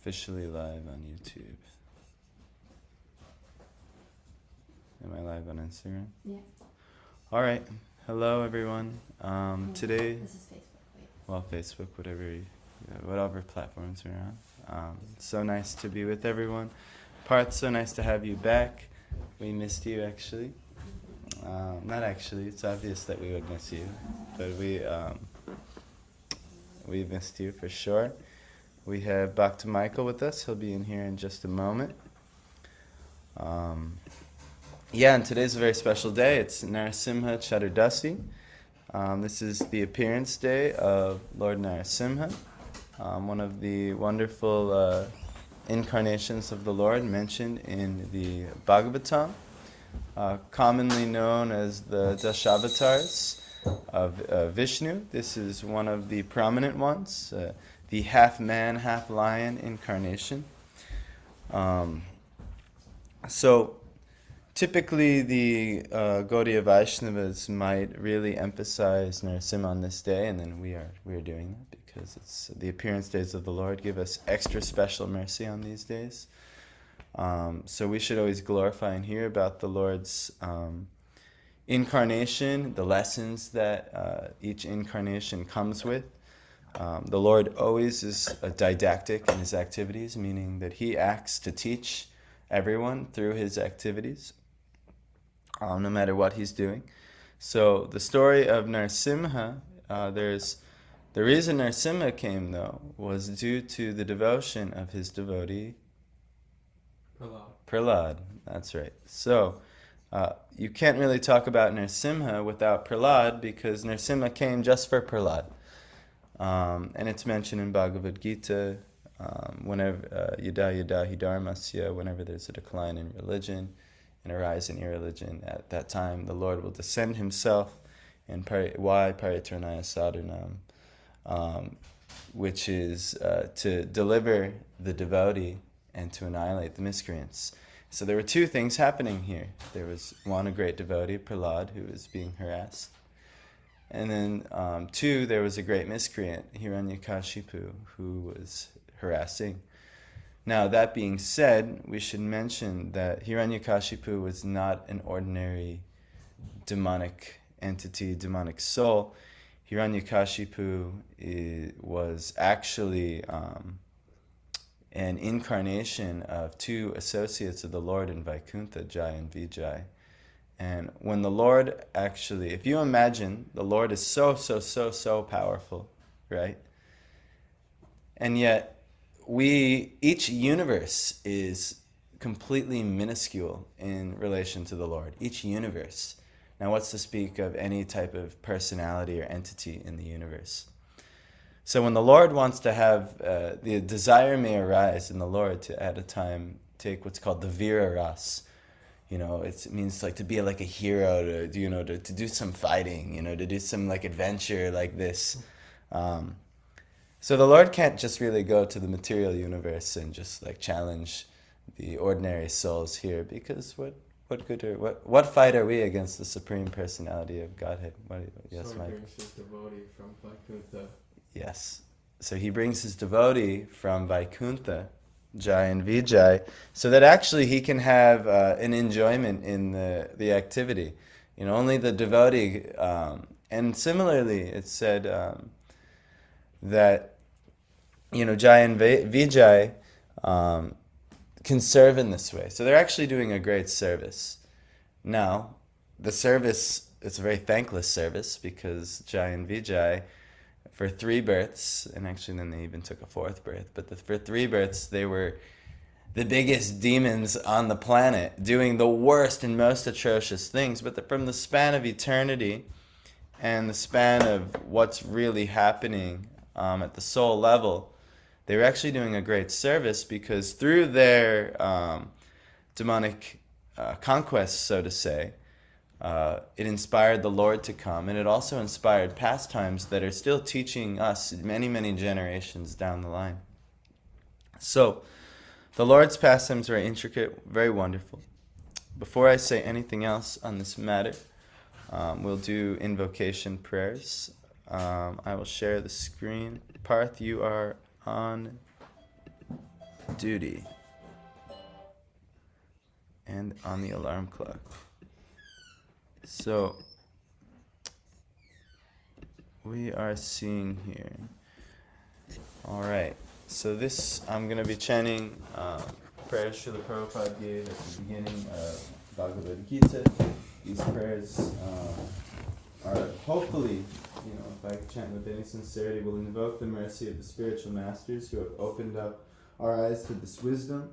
Officially live on YouTube. Am I live on Instagram? Yeah. All right. Hello, everyone. Today, This is Facebook. Wait. well, Facebook, whatever platforms we're on. So nice to be with everyone. Parth, so nice to have you back. We missed you, actually. Not actually. It's obvious that we would miss you, but we missed you for sure. We have Bhakta Michael with us. He'll be in here in just a moment. And today's a very special day. It's Narasimha Chaturdasi. This is the appearance day of Lord Narasimha, one of the wonderful incarnations of the Lord mentioned in the Bhagavatam, commonly known as the Dashavatars of Vishnu. This is one of the prominent ones, the half-man, half-lion incarnation. So typically the Gaudiya Vaishnavas might really emphasize Narasimha on this day, and then we are doing that because it's the appearance days of the Lord give us extra special mercy on these days. So we should always glorify and hear about the Lord's incarnation, the lessons that each incarnation comes with. The Lord always is didactic in his activities, meaning that he acts to teach everyone through his activities, no matter what he's doing. So the story of Narasimha, the reason Narasimha came, though, was due to the devotion of his devotee, Prahlad. That's right. So you can't really talk about Narasimha without Prahlad, because Narasimha came just for Prahlad. And it's mentioned in Bhagavad Gita, whenever yada hi dharmasya, whenever there's a decline in religion and a rise in irreligion, at that time the Lord will descend himself and why paritranaya sadhanam, which is to deliver the devotee and to annihilate the miscreants. So there were two things happening here. There was one, a great devotee, Prahlad, who was being harassed. And then two, there was a great miscreant, Hiranyakashipu, who was harassing. Now, that being said, we should mention that Hiranyakashipu was not an ordinary demonic entity, demonic soul. Hiranyakashipu was actually an incarnation of two associates of the Lord in Vaikuntha, Jai and Vijay. And when the Lord actually, if you imagine, the Lord is so powerful, right? And yet, each universe is completely minuscule in relation to the Lord. Each universe. Now, what's to speak of any type of personality or entity in the universe? So when the Lord wants to have, the desire may arise in the Lord to at a time take what's called the Vira Ras. It means like to be like a hero, to do some fighting, to do some like adventure like this. So the Lord can't just really go to the material universe and just like challenge the ordinary souls here, because what fight are we against the Supreme Personality of Godhead? Yes, so Mike? he brings his devotee from Vaikuntha. Yes. So he brings his devotee from Vaikuntha, Jai and Vijay, so that actually he can have an enjoyment in the activity. Only the devotee, and similarly it's said that Jai and Vijay can serve in this way. So they're actually doing a great service. Now, the service is a very thankless service, because Jai and Vijay, for 3 births, and actually then they even took a 4th birth, but for 3 births they were the biggest demons on the planet, doing the worst and most atrocious things. But from the span of eternity and the span of what's really happening at the soul level, they were actually doing a great service, because through their demonic conquest, so to say, it inspired the Lord to come, and it also inspired pastimes that are still teaching us many generations down the line. So, the Lord's pastimes are very intricate, very wonderful. Before I say anything else on this matter, we'll do invocation prayers. I will share the screen. Parth, you are on duty and on the alarm clock. So we are seeing here. All right. So this, I'm going to be chanting prayers Srila Prabhupada gave at the beginning of Bhagavad Gita. These prayers are hopefully, if I chant with any sincerity, will invoke the mercy of the spiritual masters who have opened up our eyes to this wisdom,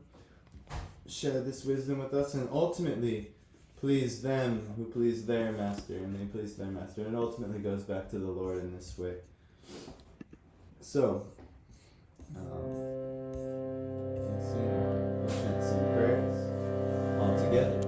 share this wisdom with us, and ultimately please them who please their master, and they please their master. And it ultimately goes back to the Lord in this way. So, we'll chant some prayers all together.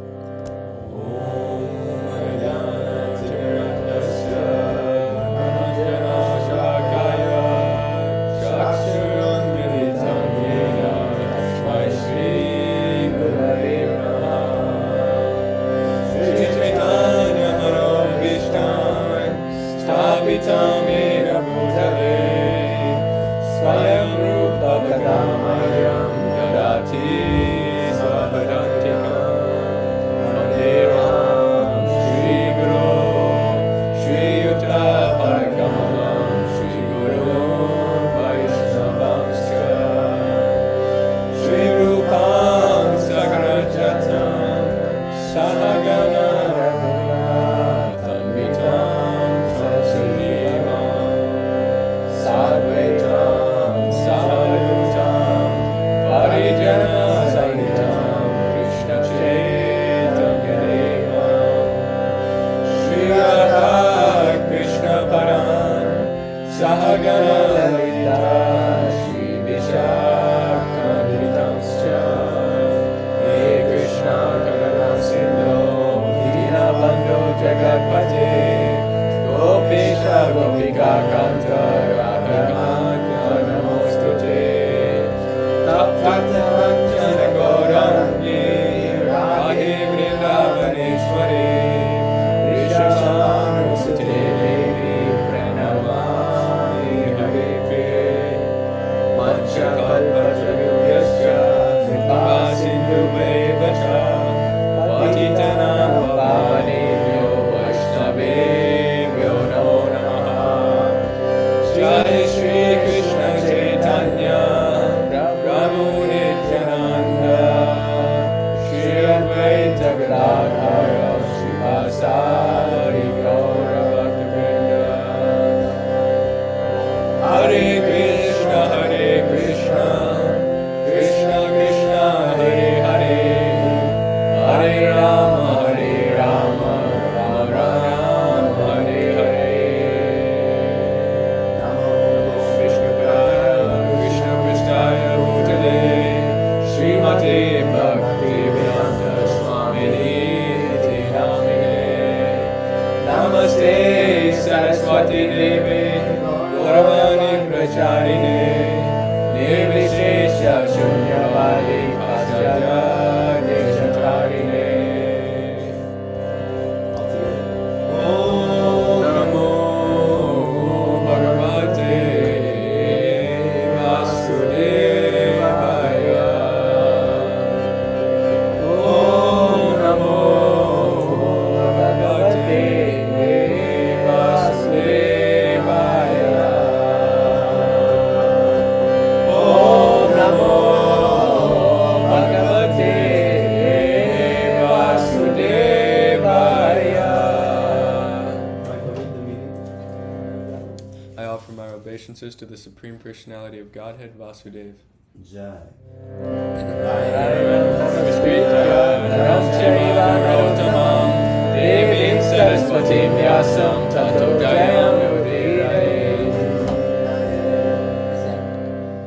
To the Supreme Personality of Godhead, Vasudeva. Jai.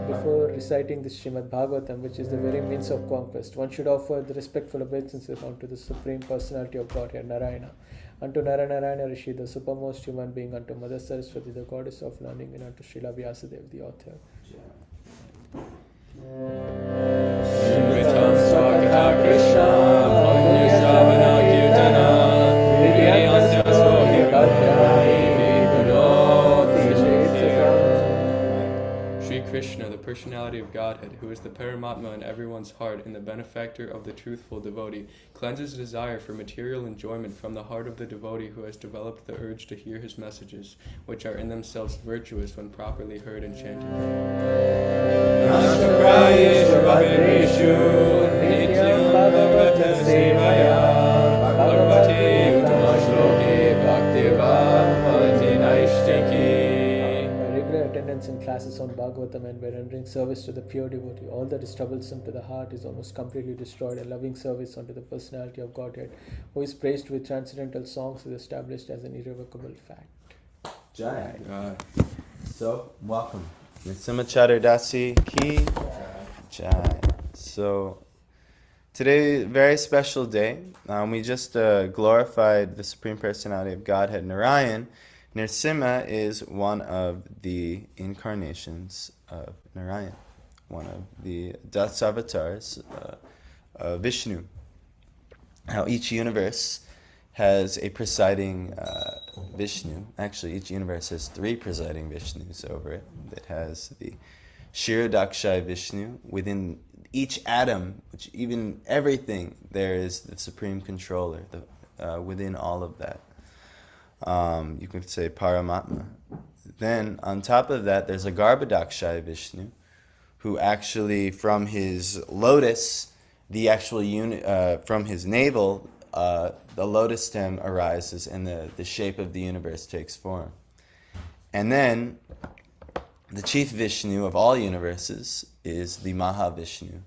Before reciting the Srimad Bhagavatam, which is the very means of conquest, one should offer the respectful obeisances unto the Supreme Personality of Godhead, Narayana. Unto Narayana Rishi, the supermost human being, unto Mother Saraswati, the goddess of learning, and unto Srila Vyasadeva, the author. Shri Krishna, the personality of Godhead, Godhead, who is the Paramatma in everyone's heart and the benefactor of the truthful devotee, cleanses desire for material enjoyment from the heart of the devotee who has developed the urge to hear his messages, which are in themselves virtuous when properly heard and chanted. Nashtaprayeshu Bhadreshu Nityam Bhagavata Sevaya Bhagavate Utamashloke Bhaktivamati Naishtiki. By regular attendance in classes on Bhagavatam and by rendering service to the pure devotee, all that is troublesome to the heart is almost completely destroyed, and loving service unto the personality of Godhead, who is praised with transcendental songs, is established as an irrevocable fact. Jai. Right. So, welcome. Narasimha Dasi ki Jai. So, today, very special day. We just glorified the Supreme Personality of Godhead, Narayan. Narasimha is one of the incarnations of Narayan, one of the Datsavatars of Vishnu. How each universe has a presiding Vishnu. Actually, each universe has 3 presiding Vishnus over it. It has the Kshirodakshai Vishnu. Within each atom, which even everything, there is the Supreme Controller within all of that. You could say Paramatma. Then, on top of that, there's a Garbhodakshai Vishnu, who actually, from his lotus, the actual unit, from his navel, the lotus stem arises and the shape of the universe takes form. And then, the chief Vishnu of all universes is the Mahavishnu,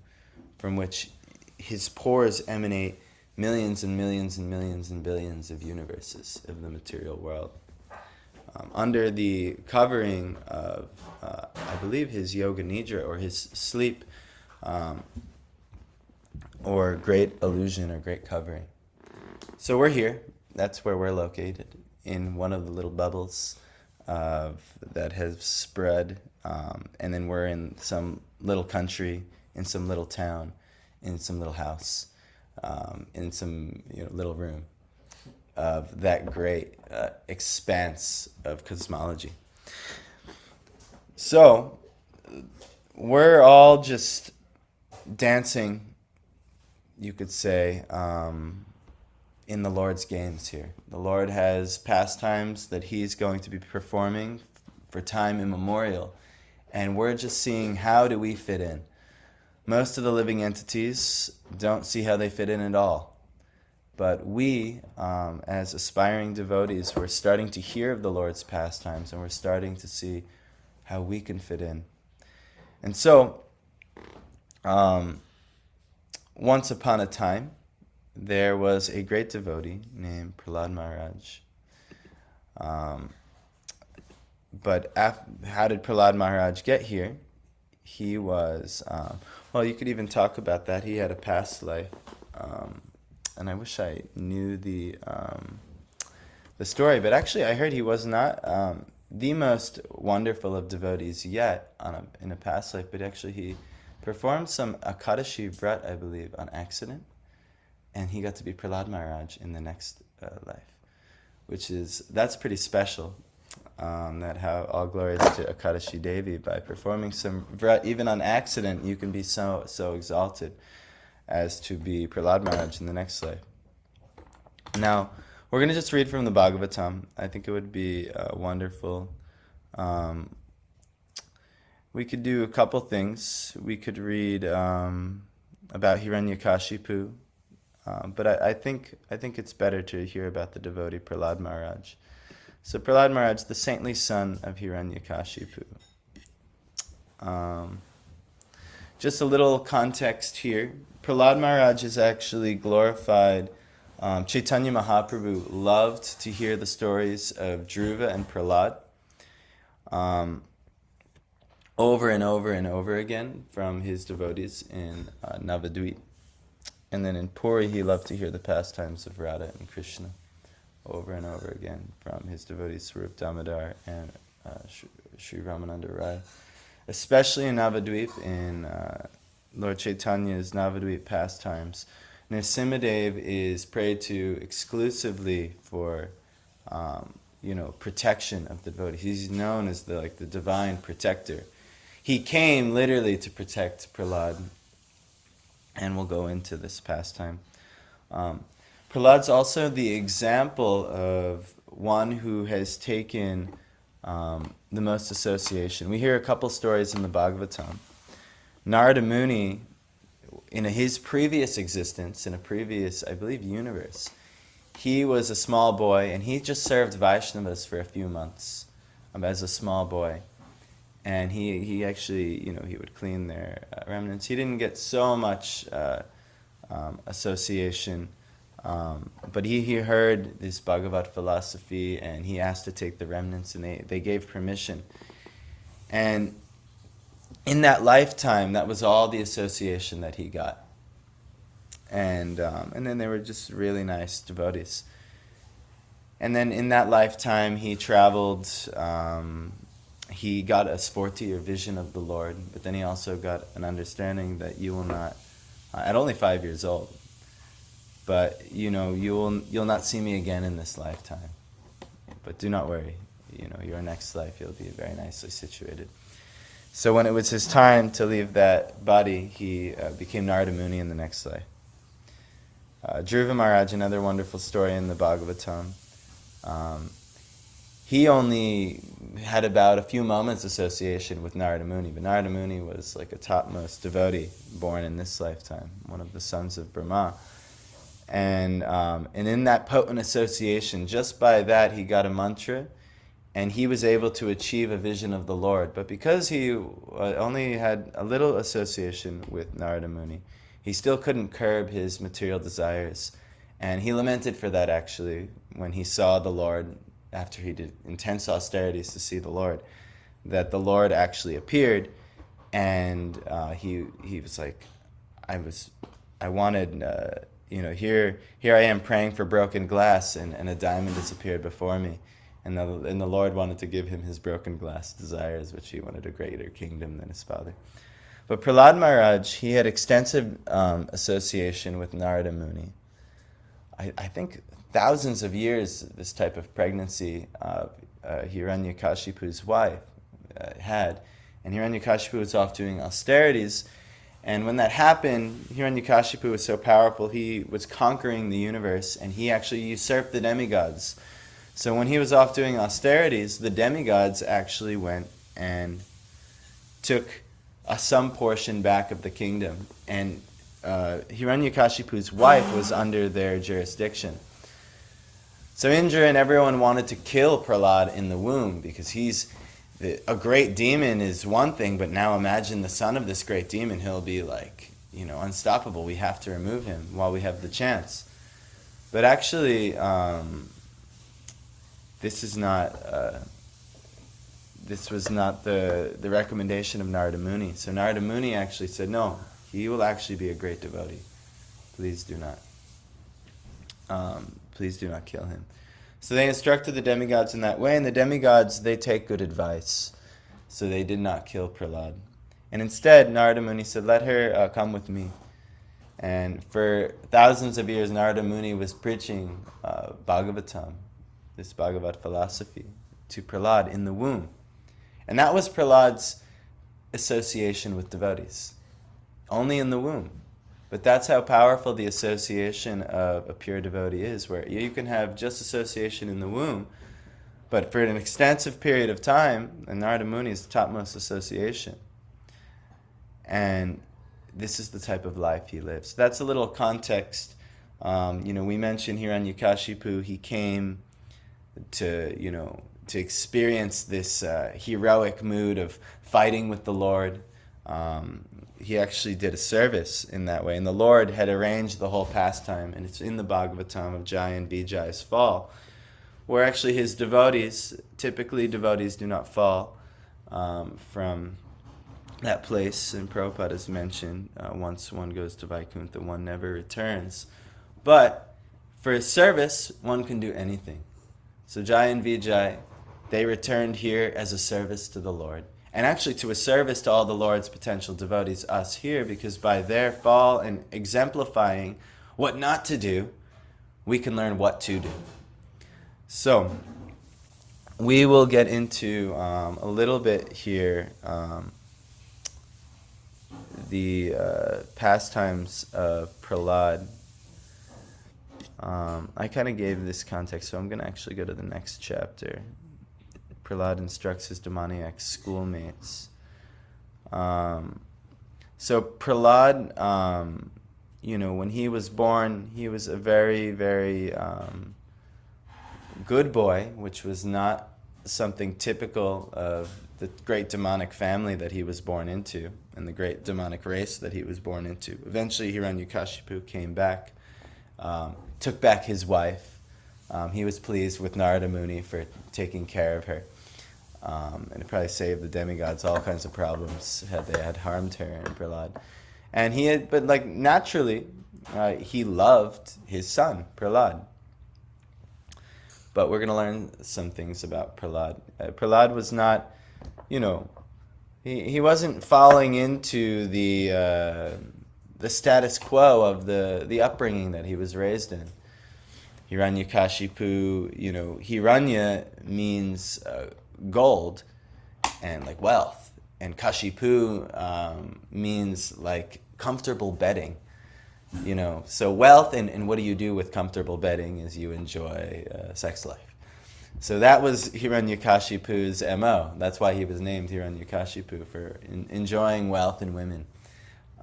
from which his pores emanate millions and millions and millions and billions of universes of the material world. Under the covering of, I believe, his yoga nidra or his sleep, or great illusion or great covering. So we're here. That's where we're located, in one of the little bubbles that has spread, and then we're in some little country, in some little town, in some little house, in some little room of that great expanse of cosmology. So we're all just dancing, you could say, in the Lord's games here. The Lord has pastimes that He's going to be performing for time immemorial, and we're just seeing how do we fit in. Most of the living entities don't see how they fit in at all. But we, as aspiring devotees, we're starting to hear of the Lord's pastimes, and we're starting to see how we can fit in. And so, once upon a time, there was a great devotee named Prahlad Maharaj. But how did Prahlad Maharaj get here? He was, well, you could even talk about that. He had a past life. And I wish I knew the story. But actually, I heard he was not the most wonderful of devotees yet in a past life. But actually, he performed some Akadashi Vrat, I believe, on accident. And he got to be Prahlad Maharaj in the next life, that's pretty special. That how all glories to Akadashi Devi, by performing some vrat, even on accident, you can be so exalted as to be Prahlad Maharaj in the next life. Now, we're going to just read from the Bhagavatam. I think it would be wonderful. We could do a couple things. We could read about Hiranyakashipu. But I think it's better to hear about the devotee Prahlad Maharaj. So Prahlad Maharaj, the saintly son of Hiranyakashipu. Just a little context here. Prahlad Maharaj is actually glorified. Chaitanya Mahaprabhu loved to hear the stories of Dhruva and Prahlad over and over and over again from his devotees in Navadvip. And then in Puri, he loved to hear the pastimes of Radha and Krishna over and over again from his devotees Swarup Damodar and Sri Ramananda Rai. Especially in Navadvip, in Lord Chaitanya's Navadvip pastimes, Narasimhadev is prayed to exclusively for protection of the devotee. He's known as the divine protector. he came literally to protect Prahlad, and we'll go into this pastime. Prahlad's also the example of one who has taken the most association. We hear a couple stories in the Bhagavatam. Narada Muni, in his previous existence, in a previous, I believe, universe, he was a small boy, and he just served Vaishnavas for a few months as a small boy. And he actually, he would clean their remnants. He didn't get so much association, but he heard this Bhagavat philosophy, and he asked to take the remnants, and they gave permission. And in that lifetime, that was all the association that he got. And then they were just really nice devotees. And then in that lifetime, he traveled. He got a sporty or vision of the Lord, but then he also got an understanding that you will not, at only 5 years old, but you'll not see me again in this lifetime. But do not worry, your next life you'll be very nicely situated. So when it was his time to leave that body, he became Narada Muni in the next life. Dhruva Maharaj, another wonderful story in the Bhagavatam. He only had about a few moments association with Narada Muni, but Narada Muni was like a topmost devotee born in this lifetime, one of the sons of Brahma. And in that potent association, just by that he got a mantra, and he was able to achieve a vision of the Lord. But because he only had a little association with Narada Muni, he still couldn't curb his material desires. And he lamented for that, actually, when he saw the Lord, after he did intense austerities to see the Lord, that the Lord actually appeared, and he was like, I wanted, here I am praying for broken glass, and a diamond has appeared before me. And the Lord wanted to give him his broken glass desires, which he wanted a greater kingdom than his father. But Prahlad Maharaj, he had extensive association with Narada Muni. I think thousands of years this type of pregnancy Hiranyakashipu's wife had. And Hiranyakashipu was off doing austerities. And when that happened, Hiranyakashipu was so powerful, he was conquering the universe, and he actually usurped the demigods. So when he was off doing austerities, the demigods actually went and took some portion back of the kingdom. And Hiranyakashipu's wife was under their jurisdiction. So Indra and everyone wanted to kill Prahlad in the womb, because a great demon is one thing, but now imagine the son of this great demon, he'll be like, unstoppable. We have to remove him while we have the chance. But actually, this was not the recommendation of Narada Muni. So Narada Muni actually said, no, he will actually be a great devotee. Please do not kill him. So they instructed the demigods in that way, and the demigods, they take good advice. So they did not kill Prahlad. And instead, Narada Muni said, let her come with me. And for thousands of years, Narada Muni was preaching Bhagavatam, this Bhagavat philosophy, to Prahlad in the womb. And that was Prahlad's association with devotees, only in the womb. But that's how powerful the association of a pure devotee is, where you can have just association in the womb, but for an extensive period of time, and Narada Muni is the topmost association. And this is the type of life he lives. That's a little context. We mentioned Hiranyakashipu, he came to experience this heroic mood of fighting with the Lord. He actually did a service in that way, and the Lord had arranged the whole pastime, and it's in the Bhagavatam of Jaya and Vijay's fall, where actually his devotees, typically devotees do not fall from that place, and Prabhupada has mentioned, once one goes to Vaikuntha, one never returns. But for his service, one can do anything. So Jaya and Vijay, they returned here as a service to the Lord. And actually to a service to all the Lord's potential devotees, us here, because by their fall and exemplifying what not to do, we can learn what to do. So, we will get into a little bit here the pastimes of Prahlad, I kind of gave this context, so I'm going to actually go to the next chapter. Prahlad instructs his demoniac schoolmates. So Prahlad, when he was born, he was a very, very good boy, which was not something typical of the great demonic family that he was born into and the great demonic race that he was born into. Eventually, Hiranyakashipu came back, took back his wife. He was pleased with Narada Muni for taking care of her. And it probably saved the demigods all kinds of problems had they had harmed her and Prahlad. And naturally, he loved his son, Prahlad. But we're going to learn some things about Prahlad. Prahlad was not, he wasn't falling into the status quo of the upbringing that he was raised in. Hiranyakashipu, Hiranya means gold and like wealth, and Kashipu means like comfortable bedding. So wealth and what do you do with comfortable bedding is you enjoy sex life. So that was Hiranyakashipu's MO. That's why he was named Hiranyakashipu, for enjoying wealth and women.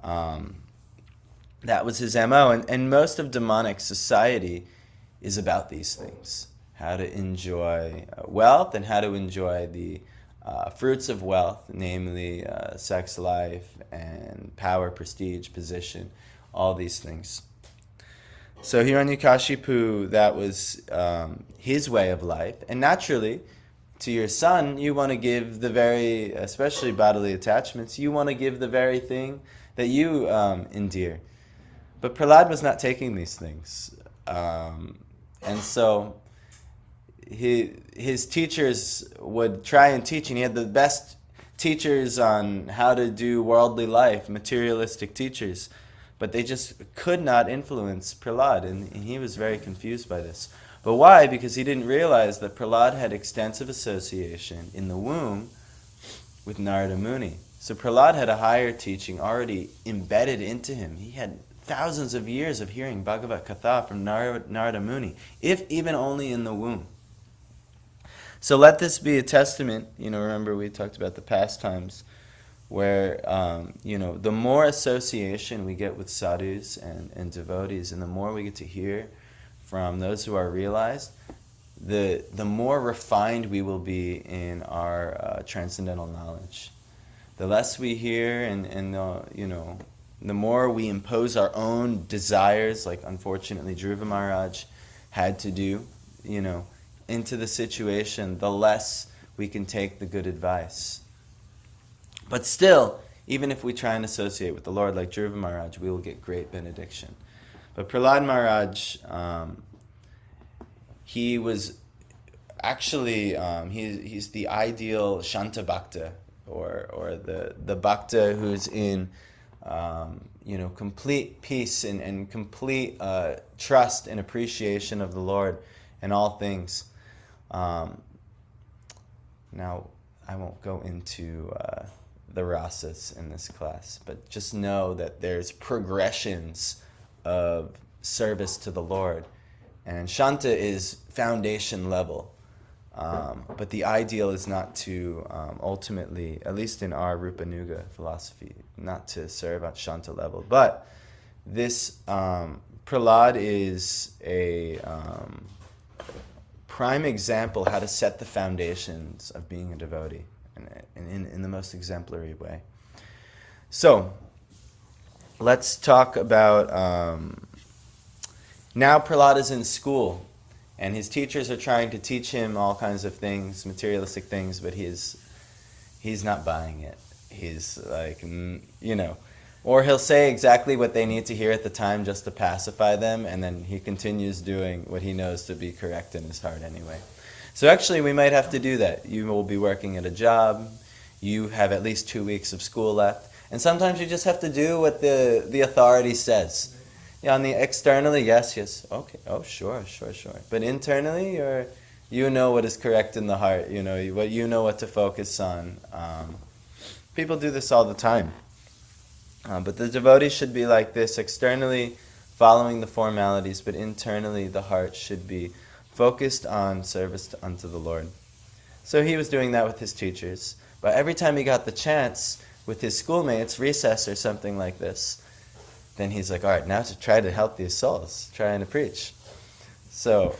That was his MO. And most of demonic society is about these things. How to enjoy wealth and how to enjoy the fruits of wealth, namely sex life and power, prestige, position, all these things. So Hiranyakashipu, that was his way of life. And naturally, to your son, you want to give the very, especially bodily attachments, you want to give the very thing that you endear. But Prahlad was not taking these things. And so his teachers would try and teach, and he had the best teachers on how to do worldly life, materialistic teachers. But they just could not influence Prahlad, and he was very confused by this. But why? Because he didn't realize that Prahlad had extensive association in the womb with Narada Muni. So Prahlad had a higher teaching already embedded into him. He had thousands of years of hearing Bhagavad Katha from Narada Muni, if even only in the womb. So let this be a testament. Remember we talked about the pastimes, where the more association we get with sadhus and devotees, and the more we get to hear from those who are realized, the more refined we will be in our transcendental knowledge. The less we hear, and the more we impose our own desires, like unfortunately Dhruva Maharaj had to do, into the situation, the less we can take the good advice. But still, even if we try and associate with the Lord like Dhruva Maharaj, we will get great benediction. But Prahlad Maharaj, he was actually, he's the ideal Shanta Bhakta, or the Bhakta who's in complete peace and complete trust and appreciation of the Lord in all things. Now, I won't go into the rasas in this class, but just know that there's progressions of service to the Lord, and Shanta is foundation level, but the ideal is not to ultimately, at least in our Rupanuga philosophy, not to serve at Shanta level. But this Prahlad is a prime example how to set the foundations of being a devotee, in the most exemplary way. So, let's talk about, now Prahlad is in school, and his teachers are trying to teach him all kinds of things, materialistic things, but he's not buying it. He's like, or he'll say exactly what they need to hear at the time just to pacify them, and then he continues doing what he knows to be correct in his heart anyway. So actually, we might have to do that. You will be working at a job. You have at least 2 weeks of school left. And sometimes you just have to do what the authority says. On the externally, yes, okay, oh, sure. But internally, you know what is correct in the heart. You know what to focus on. People do this all the time. But the devotee should be like this, externally following the formalities, but internally the heart should be focused on service unto the Lord. So he was doing that with his teachers. But every time he got the chance with his schoolmates, recess or something like this, then he's like, all right, now to try to help these souls, trying to preach. So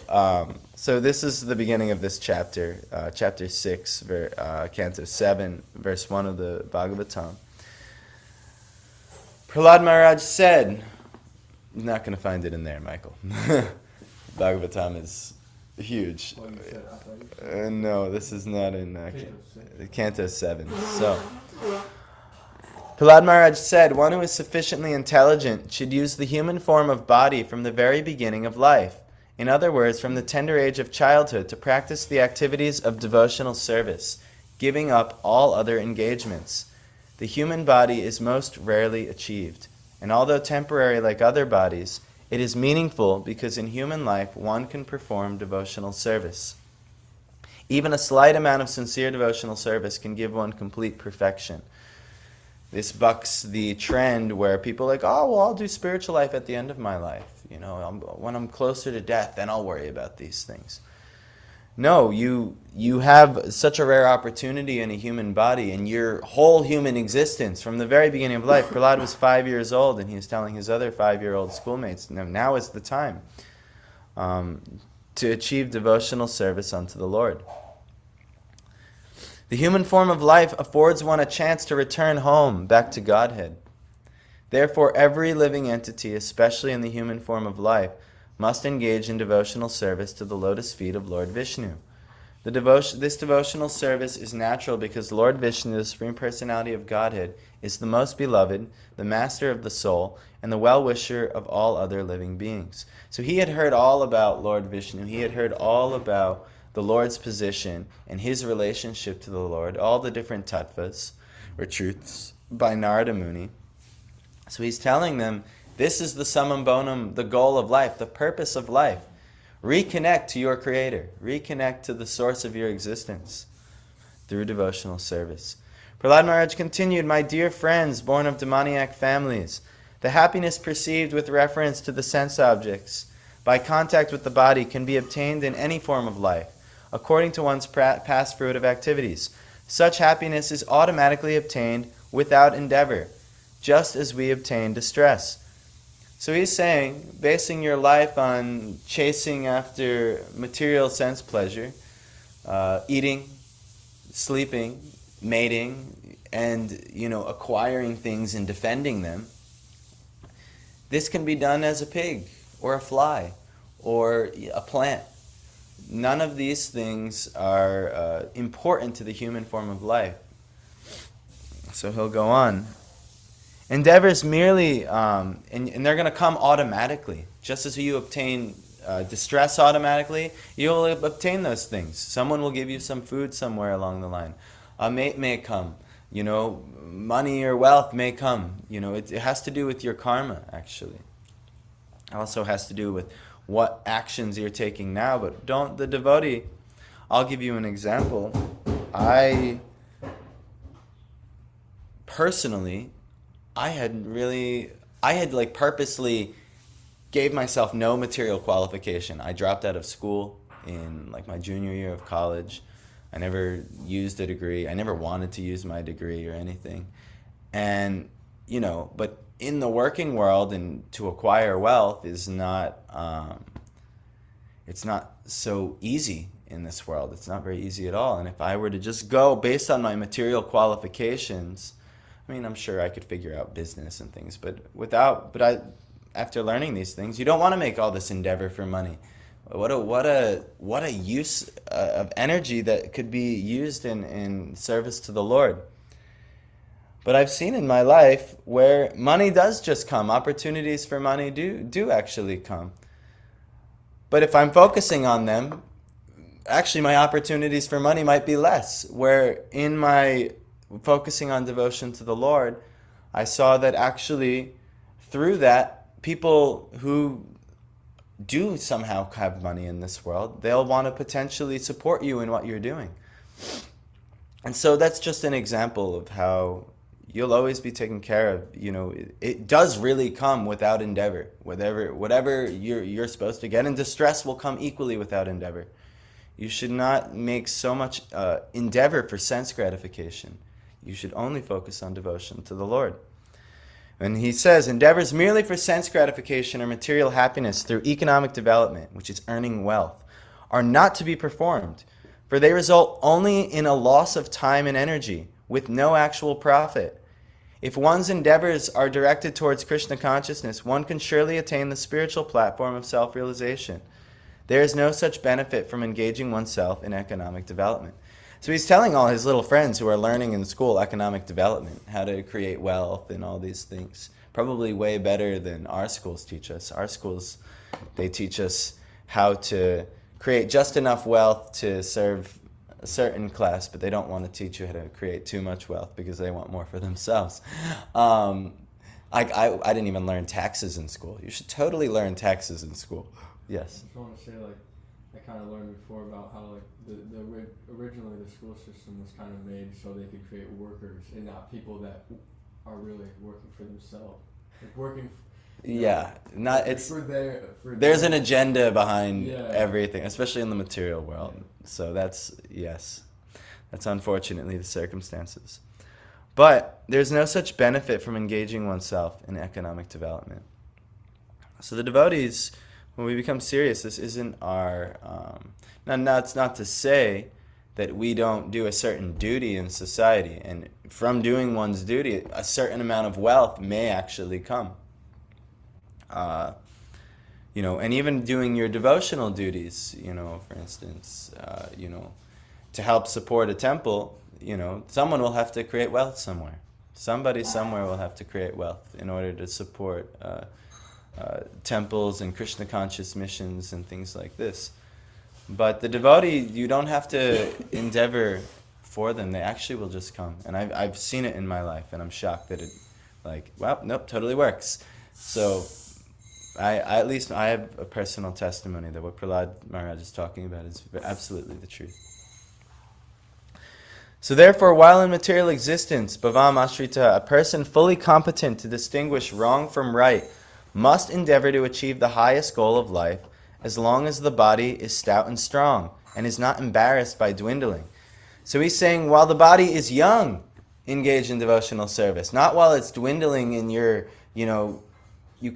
this is the beginning of this chapter, chapter 6, canto 7, verse 1 of the Bhagavatam. Prahlad Maharaj said, you're not going to find it in there, Michael. Bhagavatam is huge. No, this is not in canto 7. So, Prahlad Maharaj said, one who is sufficiently intelligent should use the human form of body from the very beginning of life. In other words, from the tender age of childhood, to practice the activities of devotional service, giving up all other engagements. The human body is most rarely achieved, and although temporary like other bodies, it is meaningful because in human life one can perform devotional service. Even a slight amount of sincere devotional service can give one complete perfection. This bucks the trend where people are like, oh, well, I'll do spiritual life at the end of my life. You know, when I'm closer to death, then I'll worry about these things. No, you have such a rare opportunity in a human body, and your whole human existence from the very beginning of life. Prahlad was 5 years old, and he was telling his other 5-year-old schoolmates, now is the time to achieve devotional service unto the Lord. The human form of life affords one a chance to return home, back to Godhead. Therefore, every living entity, especially in the human form of life, must engage in devotional service to the lotus feet of Lord Vishnu. This devotional service is natural because Lord Vishnu, the Supreme Personality of Godhead, is the most beloved, the master of the soul, and the well-wisher of all other living beings. So he had heard all about Lord Vishnu. He had heard all about the Lord's position and his relationship to the Lord, all the different tattvas, or truths, by Narada Muni. So he's telling them, this is the summum bonum, the goal of life, the purpose of life. Reconnect to your Creator. Reconnect to the source of your existence through devotional service. Prahlad Maharaj continued, my dear friends born of demoniac families, the happiness perceived with reference to the sense objects by contact with the body can be obtained in any form of life, according to one's past fruitive activities. Such happiness is automatically obtained without endeavor, just as we obtain distress. So he's saying, basing your life on chasing after material sense pleasure, eating, sleeping, mating, and acquiring things and defending them, this can be done as a pig or a fly or a plant. None of these things are important to the human form of life. So he'll go on. Endeavors merely, and they're going to come automatically. Just as you obtain distress automatically, you'll obtain those things. Someone will give you some food somewhere along the line. A mate may come. Money or wealth may come. It has to do with your karma, actually. It also has to do with what actions you're taking now. But the devotee, I'll give you an example. I personally, I had purposely gave myself no material qualification. I dropped out of school in my junior year of college. I never used a degree. I never wanted to use my degree or anything. And, but in the working world and to acquire wealth is not, it's not so easy in this world. It's not very easy at all. And if I were to just go based on my material qualifications, I'm sure I could figure out business and things, but after learning these things, you don't want to make all this endeavor for money. What a use of energy that could be used in service to the Lord. But I've seen in my life where money does just come. Opportunities for money do actually come. But if I'm focusing on them, actually my opportunities for money might be less. Where in my focusing on devotion to the Lord, I saw that actually through that, people who do somehow have money in this world, they'll want to potentially support you in what you're doing. And so that's just an example of how you'll always be taken care of. It does really come without endeavor. Whatever you're supposed to get, and distress will come equally without endeavor. You should not make so much endeavor for sense gratification. You should only focus on devotion to the Lord. And he says, endeavors merely for sense gratification or material happiness through economic development, which is earning wealth, are not to be performed, for they result only in a loss of time and energy, with no actual profit. If one's endeavors are directed towards Krishna consciousness, one can surely attain the spiritual platform of self-realization. There is no such benefit from engaging oneself in economic development. So he's telling all his little friends who are learning in school economic development, how to create wealth and all these things. Probably way better than our schools teach us. Our schools, they teach us how to create just enough wealth to serve a certain class, but they don't want to teach you how to create too much wealth because they want more for themselves. I didn't even learn taxes in school. You should totally learn taxes in school. Yes. I just want to say, I kind of learned before about how, originally the school system was kind of made so they could create workers and not people that are really working for themselves. There's an agenda behind everything, especially in the material world. So that's unfortunately the circumstances. But there's no such benefit from engaging oneself in economic development. So the devotees, when we become serious, this isn't our... Now, it's not to say that we don't do a certain duty in society, and from doing one's duty, a certain amount of wealth may actually come. And even doing your devotional duties, for instance, to help support a temple, someone will have to create wealth somewhere. Somebody somewhere will have to create wealth in order to support temples and Krishna conscious missions and things like this. But the devotee, you don't have to endeavor for them. They actually will just come. And I've seen it in my life, and I'm shocked that it, totally works. So I have a personal testimony that what Prahlad Maharaj is talking about is absolutely the truth. So therefore, while in material existence, bhavam ashrita, a person fully competent to distinguish wrong from right, must endeavor to achieve the highest goal of life, as long as the body is stout and strong and is not embarrassed by dwindling. So he's saying, while the body is young, engage in devotional service, not while it's dwindling and you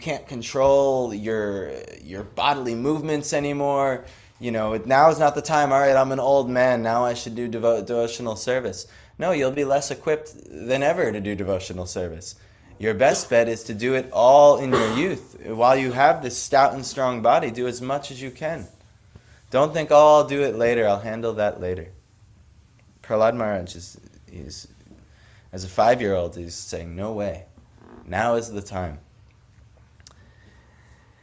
can't control your bodily movements anymore. Now is not the time. All right, I'm an old man. Now I should do devotional service. No, you'll be less equipped than ever to do devotional service. Your best bet is to do it all in your youth. While you have this stout and strong body, do as much as you can. Don't think, I'll do it later. I'll handle that later. Prahlad Maharaj is as a 5-year-old, he's saying, no way. Now is the time.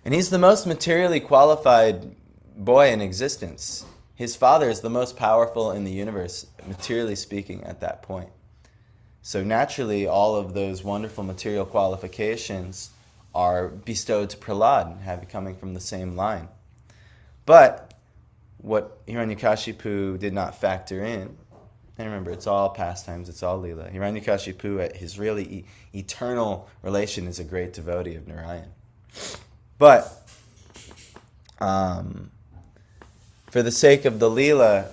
And he's the most materially qualified boy in existence. His father is the most powerful in the universe, materially speaking, at that point. So naturally, all of those wonderful material qualifications are bestowed to Prahlad, coming from the same line. But what Hiranyakashipu did not factor in, and remember, it's all pastimes, it's all Leela. Hiranyakashipu, his really eternal relation, is a great devotee of Narayan. But for the sake of the Leela,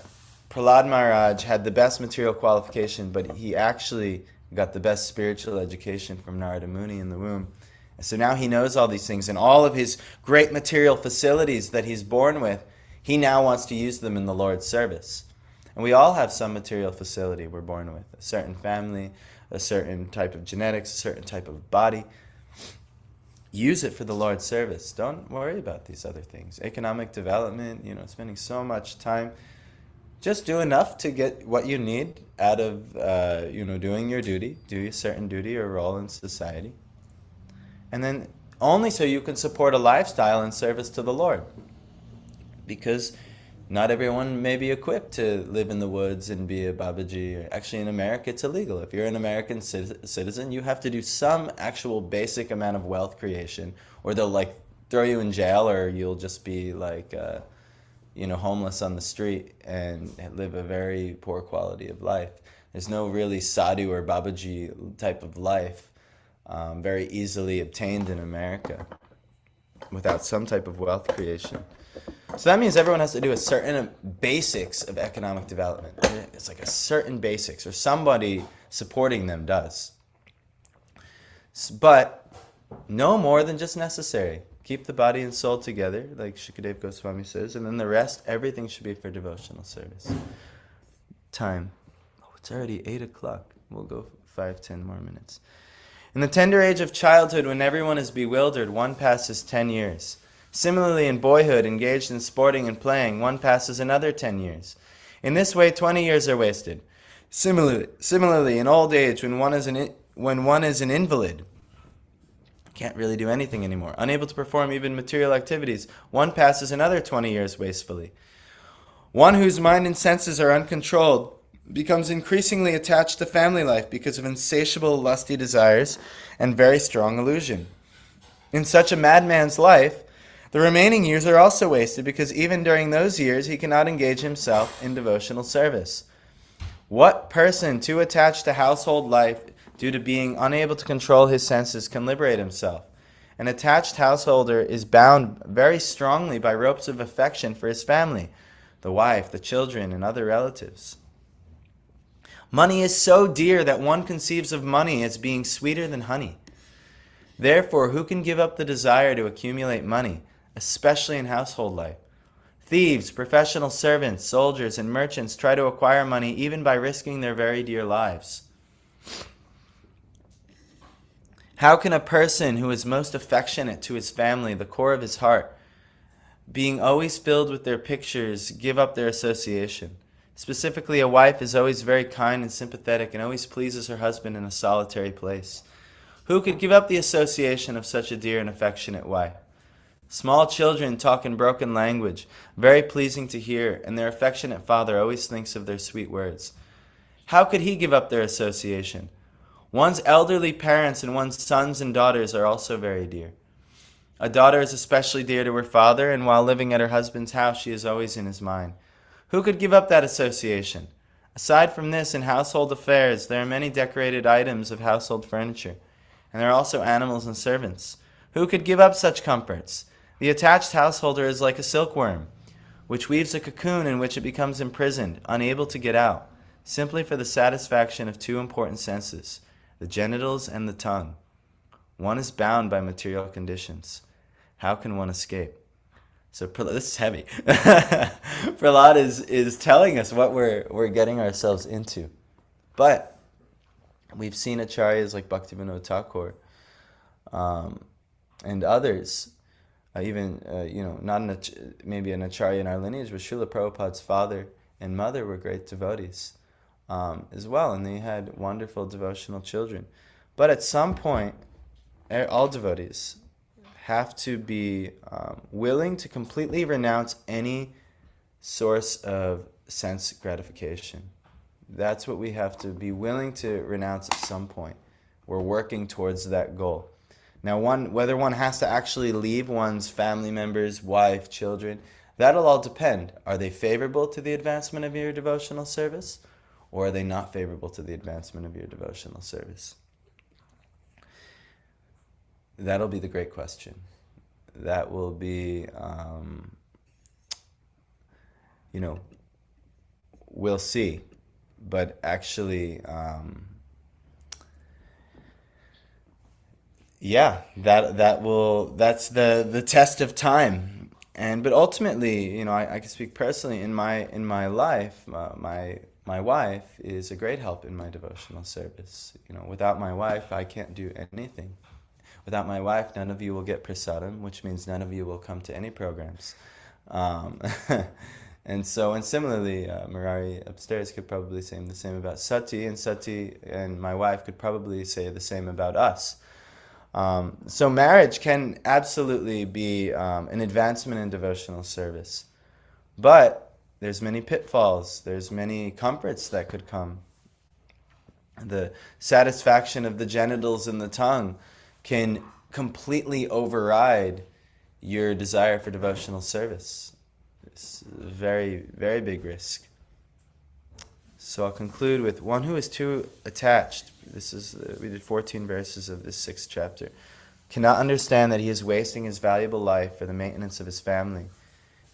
Prahlad Maharaj had the best material qualification, but he actually got the best spiritual education from Narada Muni in the womb. And so now he knows all these things, and all of his great material facilities that he's born with, he now wants to use them in the Lord's service. And we all have some material facility we're born with, a certain family, a certain type of genetics, a certain type of body. Use it for the Lord's service. Don't worry about these other things. Economic development, spending so much time. Just do enough to get what you need out of, doing your duty, do a certain duty or role in society. And then only so you can support a lifestyle in service to the Lord. Because not everyone may be equipped to live in the woods and be a Babaji. Actually, in America, it's illegal. If you're an American citizen, you have to do some actual basic amount of wealth creation, or they'll throw you in jail, or you'll just be homeless on the street and live a very poor quality of life. There's no really sadhu or Babaji type of life very easily obtained in America without some type of wealth creation. So that means everyone has to do a certain basics of economic development. It's like a certain basics, or somebody supporting them does. But no more than just necessary. Keep the body and soul together, like Shukadeva Goswami says, and then the rest, everything should be for devotional service. Time. Oh, it's already 8 o'clock. We'll go 5-10 more minutes. In the tender age of childhood, when everyone is bewildered, one passes 10 years. Similarly, in boyhood, engaged in sporting and playing, one passes another 10 years. In this way, 20 years are wasted. Similarly, in old age, when one is an invalid, can't really do anything anymore, unable to perform even material activities, one passes another 20 years wastefully. One whose mind and senses are uncontrolled becomes increasingly attached to family life because of insatiable lusty desires and very strong illusion. In such a madman's life, the remaining years are also wasted because even during those years he cannot engage himself in devotional service. What person too attached to household life due to being unable to control his senses can liberate himself? An attached householder is bound very strongly by ropes of affection for his family, the wife, the children, and other relatives. Money is so dear that one conceives of money as being sweeter than honey. Therefore, who can give up the desire to accumulate money, especially in household life? Thieves, professional servants, soldiers, and merchants try to acquire money even by risking their very dear lives. How can a person who is most affectionate to his family, the core of his heart, being always filled with their pictures, give up their association? Specifically, a wife is always very kind and sympathetic and always pleases her husband in a solitary place. Who could give up the association of such a dear and affectionate wife? Small children talk in broken language, very pleasing to hear, and their affectionate father always thinks of their sweet words. How could he give up their association? One's elderly parents and one's sons and daughters are also very dear. A daughter is especially dear to her father, and while living at her husband's house, she is always in his mind. Who could give up that association? Aside from this, in household affairs, there are many decorated items of household furniture, and there are also animals and servants. Who could give up such comforts? The attached householder is like a silkworm, which weaves a cocoon in which it becomes imprisoned, unable to get out, simply for the satisfaction of two important senses, the genitals and the tongue. One is bound by material conditions. How can one escape? So this is heavy. Prahlad is telling us what we're getting ourselves into. But we've seen acharyas like Bhaktivinoda Thakur and others, even not maybe an acharya in our lineage, but Srila Prabhupada's father and mother were great devotees as well, and they had wonderful devotional children. But at some point, all devotees have to be willing to completely renounce any source of sense gratification. That's what we have to be willing to renounce at some point. We're working towards that goal. Now, whether one has to actually leave one's family members, wife, children, that'll all depend. Are they favorable to the advancement of your devotional service, or are they not favorable to the advancement of your devotional service? That'll be the great question. That will be, we'll see. But actually, that's the test of time. But ultimately, I can speak personally in my life. My wife is a great help in my devotional service. Without my wife, I can't do anything. Without my wife, none of you will get prasadam, which means none of you will come to any programs. And similarly, Murari upstairs could probably say the same about Sati, and Sati and my wife could probably say the same about us. So marriage can absolutely be an advancement in devotional service. But there's many pitfalls, there's many comforts that could come. The satisfaction of the genitals and the tongue can completely override your desire for devotional service. It's a very, very big risk. So I'll conclude with one who is too attached. This is we did 14 verses of this 6th chapter. Cannot understand that he is wasting his valuable life for the maintenance of his family.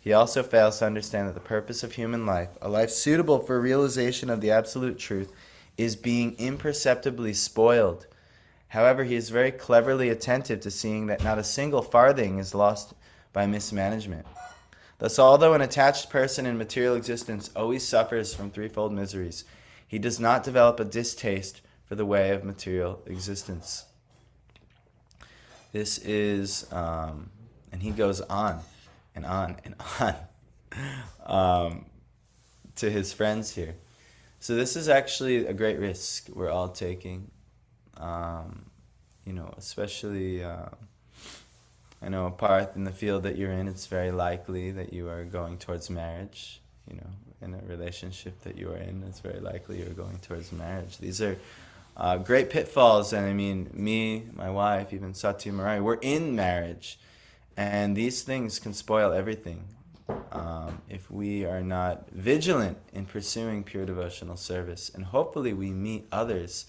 He also fails to understand that the purpose of human life, a life suitable for realization of the absolute truth, is being imperceptibly spoiled. However, he is very cleverly attentive to seeing that not a single farthing is lost by mismanagement. Thus, although an attached person in material existence always suffers from threefold miseries, he does not develop a distaste for the way of material existence. This is, and he goes on and on and on to his friends here. So this is actually a great risk we're all taking. Especially, I know, Parth, in the field that you're in, it's very likely that you are going towards marriage. In a relationship that you are in, it's very likely you're going towards marriage. These are great pitfalls, and I mean, me, my wife, even Sati Marai, we're in marriage, and these things can spoil everything if we are not vigilant in pursuing pure devotional service. And hopefully we meet others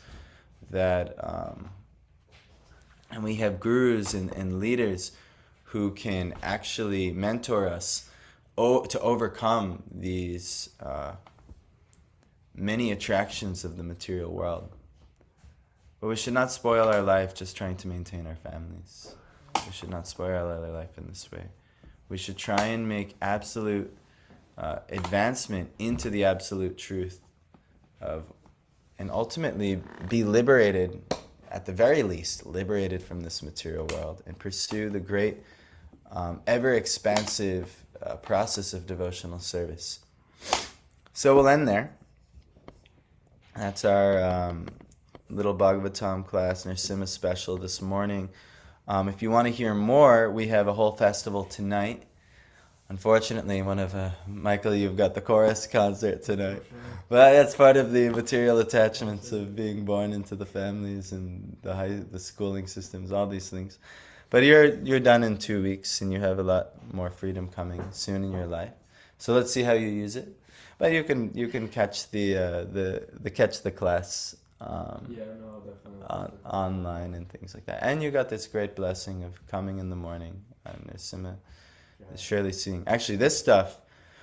that, and we have gurus and leaders who can actually mentor us to overcome these many attractions of the material world. But we should not spoil our life just trying to maintain our families. We should not spoil our life in this way. We should try and make absolute advancement into the absolute truth and ultimately be liberated, at the very least, liberated from this material world, and pursue the great, ever-expansive process of devotional service. So we'll end there. That's our little Bhagavatam class, Narasimha special this morning. If you want to hear more, we have a whole festival tonight. Unfortunately, Michael, you've got the chorus concert tonight. But that's part of the material attachments of being born into the families and the schooling systems, all these things. But you're done in 2 weeks, and you have a lot more freedom coming soon in your life. So let's see how you use it. But you can catch the class online and things like that. And you got this great blessing of coming in the morning. Narasimha is surely seeing. Actually, this stuff,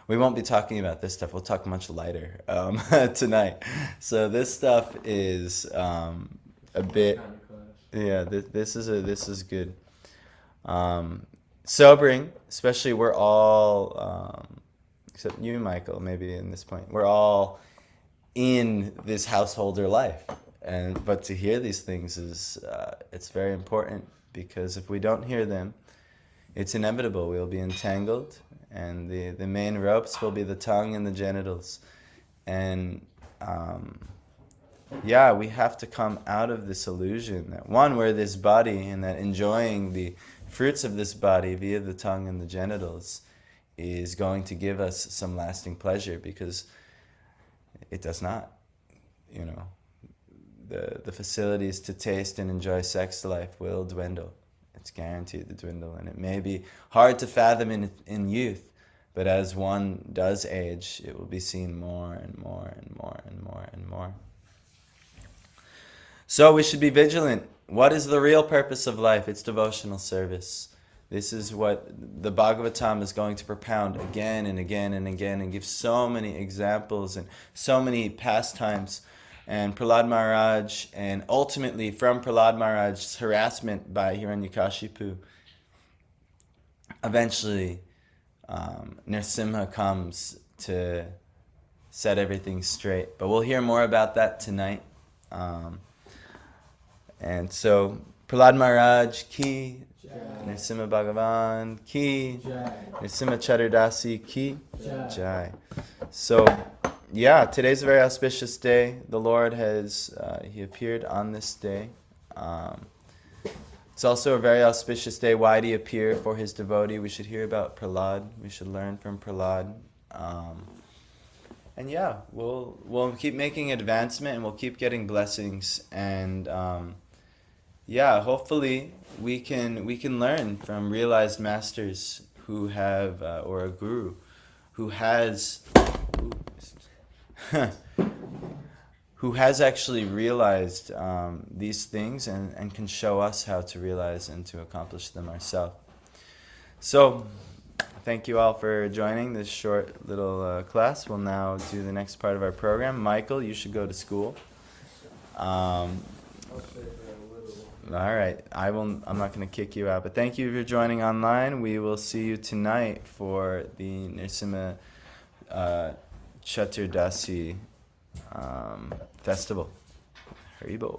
we won't be talking about this stuff. We'll talk much lighter tonight. So this stuff is a bit. Yeah, this is good. Sobering, especially we're all, except you, Michael, maybe in this point, we're all in this householder life, but to hear these things is it's very important, because if we don't hear them, it's inevitable. We'll be entangled, and the main ropes will be the tongue and the genitals, and we have to come out of this illusion that we're this body, and that enjoying the fruits of this body via the tongue and the genitals is going to give us some lasting pleasure, because it does not. The facilities to taste and enjoy sex life will dwindle. It's guaranteed to dwindle, and it may be hard to fathom in youth, but as one does age, it will be seen more and more and more and more and more. So we should be vigilant. What is the real purpose of life? It's devotional service. This is what the Bhagavatam is going to propound again and again and again, and give so many examples and so many pastimes. And Prahlad Maharaj, and ultimately from Prahlad Maharaj's harassment by Hiranyakashipu, eventually Narasimha comes to set everything straight. But we'll hear more about that tonight. And so, Prahlad Maharaj ki, Narasimha Bhagavan ki, Narasimha Chaturdasi ki, Jai. So, today's a very auspicious day. The Lord has, He appeared on this day. It's also a very auspicious day. Why did He appear? For His devotee. We should hear about Prahlad. We should learn from Prahlad. We'll keep making advancement, and we'll keep getting blessings. And hopefully we can learn from realized masters who have, or a guru who has who has actually realized these things and can show us how to realize and to accomplish them ourselves. So, thank you all for joining this short little class. We'll now do the next part of our program. Michael, you should go to school. All right, I'm not going to kick you out, but thank you for joining online. We will see you tonight for the Narasimha Chaturdasi festival. Haribol.